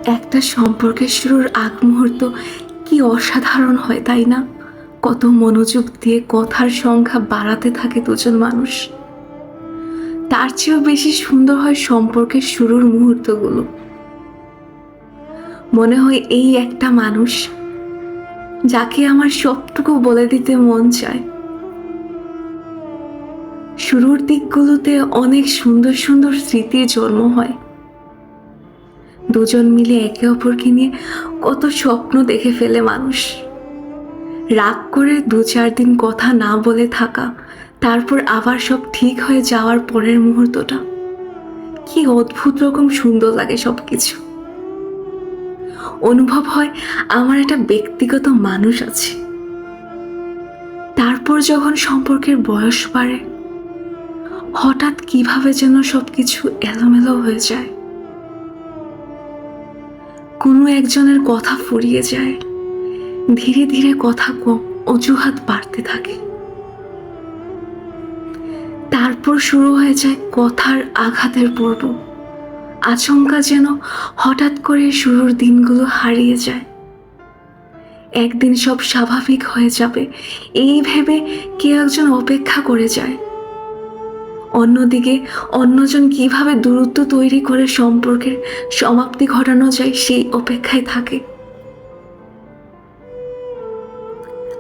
একটা সম্পর্কের শুরুর আগ মুহূর্ত কি অসাধারণ হয়, তাই না? কত মনোযোগ দিয়ে কথার সংখ্যা বাড়াতে থাকে দুজন মানুষ। তার চেয়েও বেশি সুন্দর হয় সম্পর্কের শুরুর মুহূর্তগুলো। মনে হয় এই একটা মানুষ যাকে আমার সবটুকু বলে দিতে মন চায়। শুরুর দিকগুলোতে অনেক সুন্দর সুন্দর স্মৃতির জন্ম হয়। দুজন মিলে একে অপরকে নিয়ে কত স্বপ্ন দেখে ফেলে মানুষ। রাগ করে ২-৪ দিন কথা না বলে থাকা, তারপর আবার সব ঠিক হয়ে যাওয়ার পরের মুহূর্তটা কি অদ্ভুত রকম সুন্দর লাগে সবকিছু। অনুভব হয় আমার একটা ব্যক্তিগত মানুষ আছে। তারপর যখন সম্পর্কের বয়স বাড়ে, হঠাৎ কিভাবে যেন সবকিছু এলোমেলো হয়ে যায়। কোনো একজনের কথা ফুরিয়ে যায়, ধীরে ধীরে কথা কম, অজুহাত বাড়তে থাকে। তারপর শুরু হয়ে যায় কথার আঘাতের পর্ব। আচমকা যেন হঠাৎ করে শুরুর দিনগুলো হারিয়ে যায়। একদিন সব স্বাভাবিক হয়ে যাবে এই ভেবে কেউ একজন অপেক্ষা করে যায়। অন্যদিকে অন্যজন কিভাবে দূরত্ব তৈরি করে সম্পর্কের সমাপ্তি ঘটানো যায় সেই অপেক্ষায় থাকে।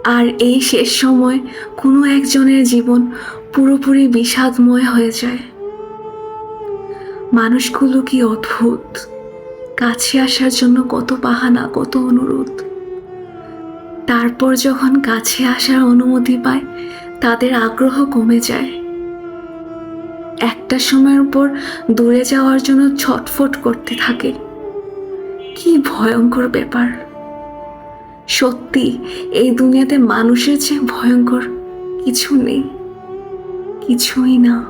আর এই শেষ সময় কোনো একজনের জীবন পুরোপুরি বিষাদময় হয়ে যায়। মানুষগুলো কি অদ্ভুত, কাছে আসার জন্য কত বাহানা, কত অনুরোধ। তারপর যখন কাছে আসার অনুমতি পায়, তাদের আগ্রহ কমে যায়। একটা সময়ের পর দূরে যাওয়ার জন্য ছটফট করতে থাকে। কি ভয়ঙ্কর ব্যাপার! সত্যি এই দুনিয়াতে মানুষের চেয়ে ভয়ঙ্কর কিছু নেই, কিছুই না।